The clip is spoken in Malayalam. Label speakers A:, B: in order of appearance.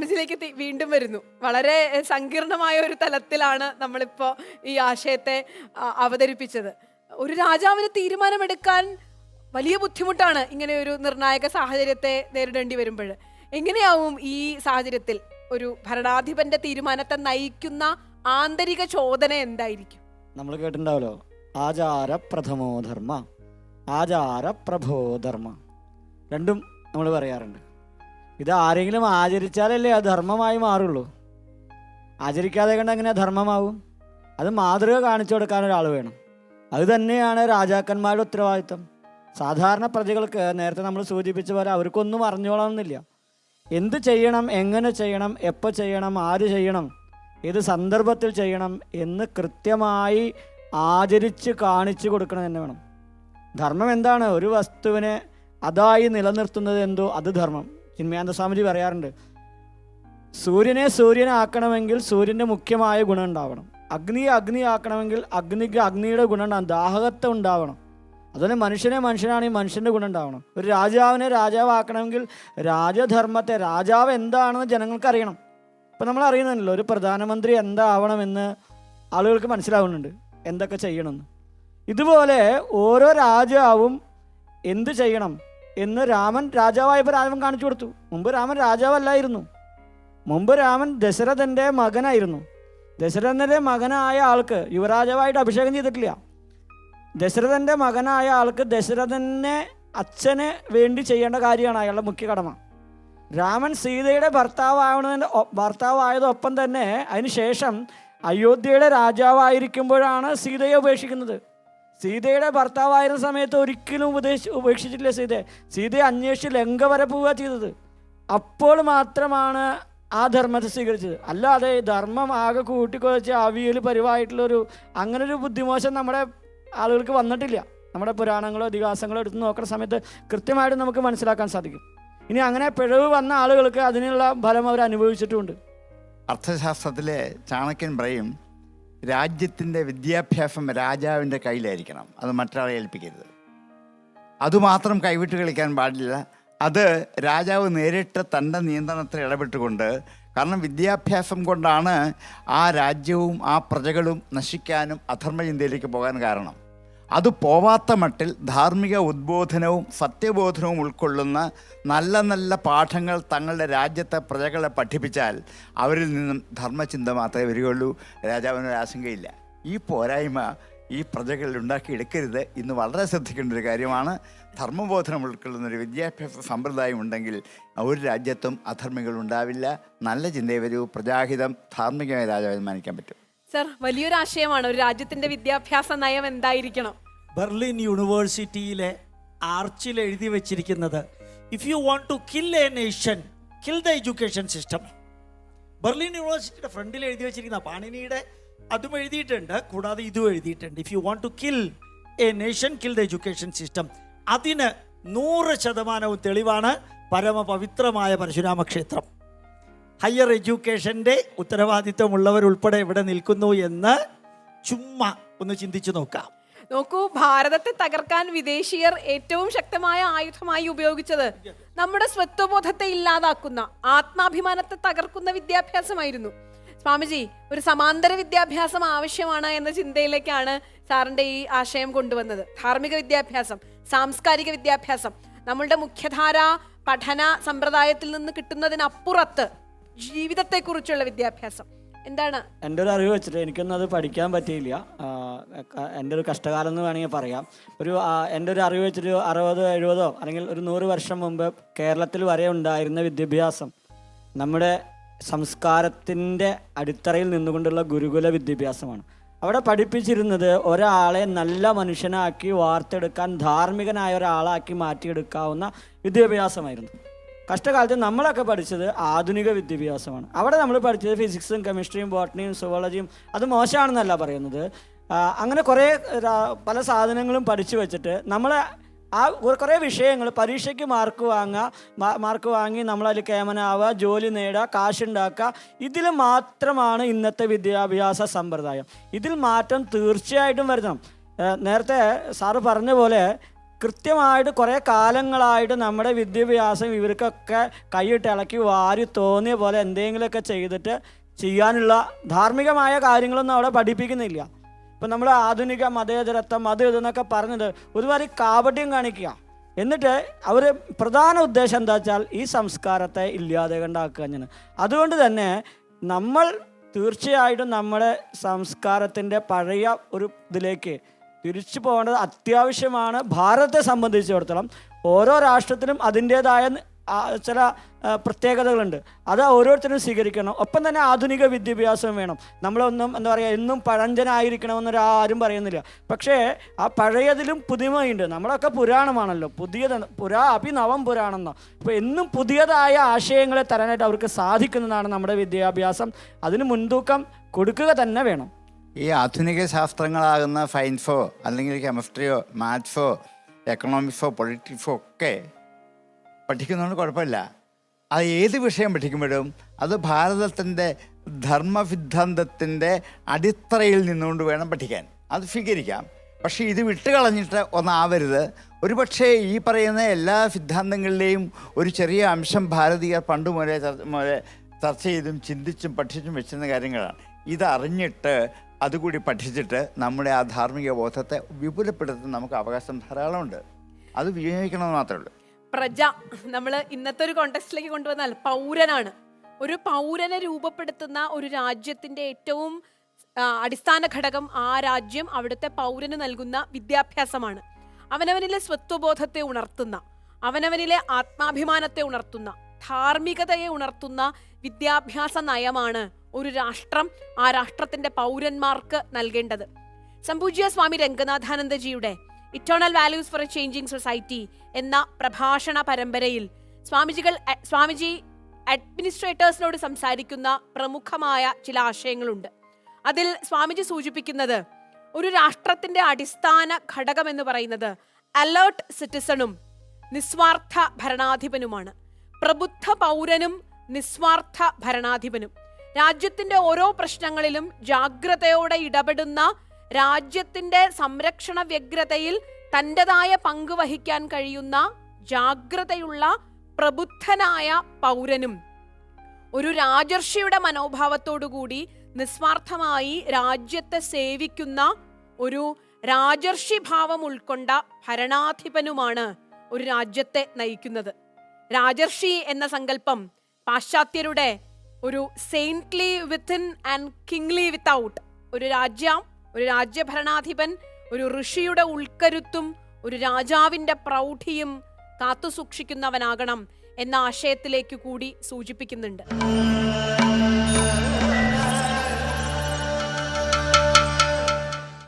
A: സ്വാമിജിയിലേക്ക് വീണ്ടും വരുന്നു. വളരെ സങ്കീർണമായ ഒരു തലത്തിലാണ് നമ്മളിപ്പോൾ ഈ ആശയത്തെ അവതരിപ്പിച്ചത്. ഒരു രാജാവിന് തീരുമാനമെടുക്കാൻ വലിയ ബുദ്ധിമുട്ടാണ് ഇങ്ങനെ ഒരു നിർണായക സാഹചര്യത്തെ നേരിടേണ്ടി വരുമ്പോൾ. എങ്ങനെയാവും ഈ സാഹചര്യത്തിൽ ഒരു ഭരണാധിപന്റെ തീരുമാനത്തെ നയിക്കുന്ന ആന്തരിക ചോദന എന്തായിരിക്കും?
B: നമ്മൾ കേട്ടിട്ടുണ്ടാവല്ലോ, ആചാര പ്രഥമോ ധർമ്മ, ആചാര പ്രഭോ ധർമ്മ, രണ്ടും നമ്മൾ പറയാറുണ്ട്. ഇത് ആരെങ്കിലും ആചരിച്ചാലല്ലേ അത് ധർമ്മമായി മാറുള്ളൂ. ആചരിക്കാതെ കണ്ട് എങ്ങനെ ധർമ്മമാവും? അത് മാതൃക കാണിച്ചു കൊടുക്കാൻ ഒരാൾ വേണം. അത് തന്നെയാണ് രാജാക്കന്മാരുടെ ഉത്തരവാദിത്വം. സാധാരണ പ്രജകൾക്ക് നേരത്തെ നമ്മൾ സൂചിപ്പിച്ച പോലെ അവർക്കൊന്നും അറിഞ്ഞോളണമെന്നില്ല. എന്ത് ചെയ്യണം, എങ്ങനെ ചെയ്യണം, എപ്പോൾ ചെയ്യണം, ആര് ചെയ്യണം, ഏത് സന്ദർഭത്തിൽ ചെയ്യണം എന്ന് കൃത്യമായി ആചരിച്ച് കാണിച്ചു കൊടുക്കണം തന്നെ വേണം. ധർമ്മം എന്താണ്? ഒരു വസ്തുവിനെ അതായി നിലനിർത്തുന്നത് എന്തോ അത് ധർമ്മം. ചിന്മയാനന്ദ സ്വാമിജി പറയാറുണ്ട്, സൂര്യനെ സൂര്യനാക്കണമെങ്കിൽ സൂര്യൻ്റെ മുഖ്യമായ ഗുണം ഉണ്ടാവണം. അഗ്നിയെ അഗ്നിയാക്കണമെങ്കിൽ അഗ്നിക്ക് അഗ്നിയുടെ ഗുണം ഉണ്ടാവണം, ദാഹകത്വം ഉണ്ടാവണം. അതുപോലെ മനുഷ്യനാണെങ്കിൽ മനുഷ്യൻ്റെ ഗുണം ഉണ്ടാവണം. ഒരു രാജാവിനെ രാജാവാക്കണമെങ്കിൽ രാജധർമ്മത്തെ, രാജാവ് എന്താണെന്ന് ജനങ്ങൾക്ക് അറിയണം. ഇപ്പം നമ്മൾ അറിയുന്നുണ്ടല്ലോ, ഒരു പ്രധാനമന്ത്രി എന്താവണമെന്ന് ആളുകൾക്ക് മനസ്സിലാവുന്നുണ്ട്, എന്തൊക്കെ ചെയ്യണമെന്ന്. ഇതുപോലെ ഓരോ രാജാവും എന്ത് ചെയ്യണം എന്ന് രാമൻ രാജാവായപ്പോൾ രാമൻ കാണിച്ചു കൊടുത്തു. മുമ്പ് രാമൻ രാജാവല്ലായിരുന്നു. മുമ്പ് രാമൻ ദശരഥൻ്റെ മകനായിരുന്നു. ദശരഥൻ്റെ മകനായ ആൾക്ക് യുവരാജാവായിട്ട് അഭിഷേകം ചെയ്തിട്ടില്ല. ദശരഥൻ്റെ മകനായ ആൾക്ക് ദശരഥനെ അച്ഛന് വേണ്ടി ചെയ്യേണ്ട കാര്യമാണ് അയാളുടെ മുഖ്യ കടമ. രാമൻ സീതയുടെ ഭർത്താവായതൊപ്പം തന്നെ അതിന് ശേഷം അയോധ്യയുടെ രാജാവായിരിക്കുമ്പോഴാണ് സീതയെ ഉപേക്ഷിക്കുന്നത്. സീതയുടെ ഭർത്താവായിരുന്ന സമയത്ത് ഒരിക്കലും ഉപേക്ഷിച്ചിട്ടില്ല സീതയെ അന്വേഷിച്ച് ലങ്ക വരെ പോവുക ചെയ്തത്. അപ്പോൾ മാത്രമാണ് ആ ധർമ്മത്തെ സ്വീകരിച്ചത്. അല്ലാതെ ധർമ്മം ആകെ കൂട്ടിക്കുഴച്ച് അവിയൽ പരിവായിട്ടുള്ളൊരു അങ്ങനൊരു ബുദ്ധിമോശം നമ്മുടെ ആളുകൾക്ക് വന്നിട്ടില്ല. നമ്മുടെ പുരാണങ്ങളോ ഇതിഹാസങ്ങളോ എടുത്ത് നോക്കുന്ന സമയത്ത് കൃത്യമായിട്ട് നമുക്ക് മനസ്സിലാക്കാൻ സാധിക്കും. ഇനി അങ്ങനെ പിഴവ് വന്ന ആളുകൾക്ക് അതിനുള്ള ഫലം അവർ അനുഭവിച്ചിട്ടുമുണ്ട്.
C: അർത്ഥശാസ്ത്രത്തിലെ ചാണക്യൻ പറയും, രാജ്യത്തിൻ്റെ വിദ്യാഭ്യാസം രാജാവിൻ്റെ കയ്യിലായിരിക്കണം, അത് മറ്റൊരാളെ ഏൽപ്പിക്കരുത്. അതുമാത്രം കൈവിട്ട് കളിക്കാൻ പാടില്ല. അത് രാജാവ് നേരിട്ട് തൻ്റെ നിയന്ത്രണത്തിൽ ഇടപെട്ടുകൊണ്ട്, കാരണം വിദ്യാഭ്യാസം കൊണ്ടാണ് ആ രാജ്യവും ആ പ്രജകളും നശിക്കാനും അധർമ്മചിന്തയിലേക്ക് പോകാൻ കാരണം. അത് പോവാത്ത മട്ടിൽ ധാർമ്മിക ഉദ്ബോധനവും സത്യബോധനവും ഉൾക്കൊള്ളുന്ന നല്ല നല്ല പാഠങ്ങൾ തങ്ങളുടെ രാജ്യത്തെ പ്രജകളെ പഠിപ്പിച്ചാൽ അവരിൽ നിന്നും ധർമ്മചിന്ത മാത്രമേ വരികയുള്ളൂ. രാജാവിനൊരു ആശങ്കയില്ല. ഈ പോരായ്മ ഈ പ്രജകളിൽ ഉണ്ടാക്കിയെടുക്കരുത്. ഇന്ന് വളരെ ശ്രദ്ധിക്കേണ്ട ഒരു കാര്യമാണ്. ധർമ്മബോധനം ഉൾക്കൊള്ളുന്നൊരു വിദ്യാഭ്യാസ സമ്പ്രദായം ഉണ്ടെങ്കിൽ ഒരു രാജ്യത്തും അധർമ്മികൾ ഉണ്ടാവില്ല. നല്ല ചിന്തയെ വരൂ, പ്രജാഹിതം ധാർമ്മികമായ രാജാവിനെ മാനിക്കാൻ പറ്റും.
A: സർ, വലിയൊരു ആശയമാണ് ഒരു രാജ്യത്തിന്റെ വിദ്യാഭ്യാസ നയം എന്തായിരിക്കണം.
D: ബെർലിൻ യൂണിവേഴ്സിറ്റിയിലെ ആർച്ചിൽ എഴുതി വെച്ചിരിക്കുന്നത്, if you want to kill a nation, kill the education system. Berlin യൂണിവേഴ്സിറ്റിയുടെ ഫ്രണ്ടിൽ എഴുതി വെച്ചിരിക്കുന്ന പാണിനിയുടെ അതും എഴുതിയിട്ടുണ്ട്, കൂടാതെ ഇതും എഴുതിയിട്ടുണ്ട്. If you want to kill a nation, kill the education system. അതിന് 100% തെളിവാണ് പരമപവിത്രമായ പരശുരാമ ക്ഷേത്രം. ഹയർ എഡ്യൂക്കേഷൻ്റെ ഉത്തരവാദിത്വമുള്ളവരുൾപ്പെടെ ഇവിടെ നിൽക്കുന്നു എന്ന് ചുമ്മാ ഒന്ന് ചിന്തിച്ചു നോക്കാം.
A: നോക്കൂ, ഭാരതത്തെ തകർക്കാൻ വിദേശീയർ ഏറ്റവും ശക്തമായ ആയുധമായി ഉപയോഗിച്ചത് നമ്മുടെ സ്വത്വബോധത്തെ ഇല്ലാതാക്കുന്ന, ആത്മാഭിമാനത്തെ തകർക്കുന്ന വിദ്യാഭ്യാസമായിരുന്നു. സ്വാമിജി, ഒരു സമാന്തര വിദ്യാഭ്യാസം ആവശ്യമാണ് എന്ന ചിന്തയിലേക്കാണ് സാറിന്റെ ഈ ആശയം കൊണ്ടുവന്നത്. ധാർമ്മിക വിദ്യാഭ്യാസം, സാംസ്കാരിക വിദ്യാഭ്യാസം, നമ്മളുടെ മുഖ്യധാര പഠന സമ്പ്രദായത്തിൽ നിന്ന് കിട്ടുന്നതിനപ്പുറത്ത് ജീവിതത്തെക്കുറിച്ചുള്ള വിദ്യാഭ്യാസം എന്താണ്?
B: എൻ്റെ ഒരു അറിവ് വെച്ചിട്ട് എനിക്കൊന്നും അത് പഠിക്കാൻ പറ്റിയില്ല. എൻ്റെ ഒരു കഷ്ടകാലം എന്ന് വേണമെങ്കിൽ പറയാം. എൻ്റെ ഒരു അറിവ് വെച്ചിട്ട് 60-70 അല്ലെങ്കിൽ ഒരു 100 വർഷം മുമ്പ് കേരളത്തിൽ വരെ ഉണ്ടായിരുന്ന വിദ്യാഭ്യാസം നമ്മുടെ സംസ്കാരത്തിൻ്റെ അടിത്തറയിൽ നിന്നുകൊണ്ടുള്ള ഗുരുകുല വിദ്യാഭ്യാസമാണ്. അവിടെ പഠിപ്പിച്ചിരുന്നത് ഒരാളെ നല്ല മനുഷ്യനാക്കി വാർത്തെടുക്കാൻ, ധാർമ്മികനായ ഒരാളാക്കി മാറ്റിയെടുക്കാവുന്ന വിദ്യാഭ്യാസമായിരുന്നു. കഷ്ടകാലത്ത് നമ്മളൊക്കെ പഠിച്ചത് ആധുനിക വിദ്യാഭ്യാസമാണ്. അവിടെ നമ്മൾ പഠിച്ചത് ഫിസിക്സും കെമിസ്ട്രിയും ബോട്ടണിയും സുവോളജിയും. അത് മോശമാണെന്നല്ല പറയുന്നത്. അങ്ങനെ കുറേ പല സാധനങ്ങളും പഠിച്ചു വെച്ചിട്ട് നമ്മൾ ആ കുറേ വിഷയങ്ങൾ പരീക്ഷയ്ക്ക് മാർക്ക് വാങ്ങി നമ്മളതിൽ കേമനാവുക, ജോലി നേടുക, കാശുണ്ടാക്കുക, ഇതിൽ മാത്രമാണ് ഇന്നത്തെ വിദ്യാഭ്യാസ സമ്പ്രദായം. ഇതിൽ മാറ്റം തീർച്ചയായിട്ടും വരുത്തണം. നേരത്തെ സാറ് പറഞ്ഞ പോലെ കൃത്യമായിട്ട് കുറേ കാലങ്ങളായിട്ട് നമ്മുടെ വിദ്യാഭ്യാസം ഇവർക്കൊക്കെ കൈയിട്ട് ഇളക്കി വാരി തോന്നിയ പോലെ എന്തെങ്കിലുമൊക്കെ ചെയ്തിട്ട് ചെയ്യാനുള്ള ധാർമ്മികമായ കാര്യങ്ങളൊന്നും അവിടെ പഠിപ്പിക്കുന്നില്ല. ഇപ്പം നമ്മൾ ആധുനിക മതേതരത്വം അത് ഇതെന്നൊക്കെ പറഞ്ഞത് ഒരുമാതിരി കാപട്യം കാണിക്കുക. എന്നിട്ട് അവർ പ്രധാന ഉദ്ദേശം എന്താ വെച്ചാൽ ഈ സംസ്കാരത്തെ ഇല്ലാതെ കണ്ടാക്കുക തന്നെയാണ്. അതുകൊണ്ട് തന്നെ നമ്മൾ തീർച്ചയായിട്ടും നമ്മുടെ സംസ്കാരത്തിൻ്റെ പഴയ ഒരു ഇതിലേക്ക് തിരിച്ചു പോകേണ്ടത് അത്യാവശ്യമാണ്. ഭാരതത്തെ സംബന്ധിച്ചിടത്തോളം ഓരോ രാഷ്ട്രത്തിനും അതിൻ്റേതായ ചില പ്രത്യേകതകളുണ്ട്. അത് ഓരോരുത്തരും സ്വീകരിക്കണം. ഒപ്പം തന്നെ ആധുനിക വിദ്യാഭ്യാസം വേണം. നമ്മളൊന്നും എന്താ പറയുക എന്നും പഴഞ്ചനായിരിക്കണമെന്നൊരാരും പറയുന്നില്ല. പക്ഷേ ആ പഴയതിലും പുതുമയുണ്ട്. നമ്മളൊക്കെ പുരാണമാണല്ലോ, പുരാ അഭിനവം പുരാണം എന്നോ. അപ്പോൾ എന്നും പുതിയതായ ആശയങ്ങളെ തരാനായിട്ട് അവർക്ക് സാധിക്കുന്നതാണ് നമ്മുടെ വിദ്യാഭ്യാസം. അതിന് മുൻതൂക്കം കൊടുക്കുക തന്നെ വേണം.
C: ഈ ആധുനിക ശാസ്ത്രങ്ങളാകുന്ന സയൻസോ അല്ലെങ്കിൽ കെമിസ്ട്രിയോ മാത്സോ എക്കണോമിക്സോ പൊളിറ്റിക്സോ ഒക്കെ പഠിക്കുന്നതുകൊണ്ട് കുഴപ്പമില്ല. അത് ഏത് വിഷയം പഠിക്കുമ്പോഴും അത് ഭാരതത്തിൻ്റെ ധർമ്മസിദ്ധാന്തത്തിൻ്റെ അടിത്തറയിൽ നിന്നുകൊണ്ട് വേണം പഠിക്കാൻ. അത് സ്വീകരിക്കാം. പക്ഷേ ഇത് വിട്ടുകളഞ്ഞിട്ട് ഒന്നാവരുത്. ഒരുപക്ഷേ ഈ പറയുന്ന എല്ലാ സിദ്ധാന്തങ്ങളിലെയും ഒരു ചെറിയ അംശം ഭാരതീയർ പണ്ട് മുതലേ ചർച്ച ചെയ്തും ചിന്തിച്ചും പഠിച്ചും വെച്ചിരുന്ന കാര്യങ്ങളാണ്. ഇതറിഞ്ഞിട്ട് അതുകൂടി പഠിച്ചിട്ട് നമ്മുടെ ആ ധാർമ്മിക ബോധത്തെ വിപുലപ്പെടുത്താൻ നമുക്ക് അവകാശം ധാരാളമുണ്ട്. അത് വിനിയോഗിക്കണമെന്ന് മാത്രമേ ഉള്ളൂ.
A: പ്രജ നമ്മൾ ഇന്നത്തെ ഒരു കോണ്ടെക്സ്റ്റിലേക്ക് കൊണ്ടുവന്നാൽ പൗരനാണ്. ഒരു പൗരനെ രൂപപ്പെടുത്തുന്ന ഒരു രാജ്യത്തിന്റെ ഏറ്റവും അടിസ്ഥാന ഘടകം ആ രാജ്യം അവിടുത്തെ പൗരന് നൽകുന്ന വിദ്യാഭ്യാസമാണ്. അവനവനിലെ സ്വത്വബോധത്തെ ഉണർത്തുന്ന, അവനവനിലെ ആത്മാഭിമാനത്തെ ഉണർത്തുന്ന, ധാർമ്മികതയെ ഉണർത്തുന്ന വിദ്യാഭ്യാസ നയമാണ് ഒരു രാഷ്ട്രം ആ രാഷ്ട്രത്തിന്റെ പൗരന്മാർക്ക് നൽകേണ്ടത്. സംപൂജ്യ സ്വാമി രംഗനാഥാനന്ദജിയുടെ eternal values for a changing society എന്ന പ്രഭാഷണ പരമ്പരയിൽ സ്വാമിജി അഡ്മിനിസ്ട്രേറ്റേഴ്സിനോട് സംസാരിക്കുന്ന പ്രമുഖമായ ചില ആശയങ്ങളുണ്ട്. അതിൽ സ്വാമിജി സൂചിപ്പിക്കുന്നത് ഒരു രാഷ്ട്രത്തിന്റെ അടിസ്ഥാന ഘടകം എന്ന് പറയുന്നത് അലേർട്ട് സിറ്റിസണും നിസ്വാർത്ഥ ഭരണാധിപനുമാണ്. പ്രബുദ്ധ പൗരനും നിസ്വാർത്ഥ ഭരണാധിപനും രാജ്യത്തിന്റെ ഓരോ പ്രശ്നങ്ങളിലും ജാഗ്രതയോടെ ഇടപെടുന്ന, രാജ്യത്തിന്റെ സംരക്ഷണ വ്യഗ്രതയിൽ തൻ്റെതായ പങ്ക് വഹിക്കാൻ കഴിയുന്ന ജാഗ്രതയുള്ള പ്രബുദ്ധനായ പൗരനും ഒരു രാജർഷിയുടെ മനോഭാവത്തോടുകൂടി നിസ്വാർത്ഥമായി രാജ്യത്തെ സേവിക്കുന്ന ഒരു രാജർഷി ഭാവം ഉൾക്കൊണ്ട ഭരണാധിപനുമാണ് ഒരു രാജ്യത്തെ നയിക്കുന്നത്. രാജർഷി എന്ന സങ്കല്പം പാശ്ചാത്യരുടെ ഒരു സെയിന്റ്ലി വിത്തിൻ ആൻഡ് കിങ്ലി വിത്തൗട്ട്, ഒരു രാജ്യഭരണാധിപൻ ഒരു ഋഷിയുടെ ഉൾക്കരുത്തും ഒരു രാജാവിന്റെ പ്രൗഢിയും കാത്തുസൂക്ഷിക്കുന്നവനാകണം എന്ന ആശയത്തിലേക്ക് കൂടി സൂചിപ്പിക്കുന്നുണ്ട്.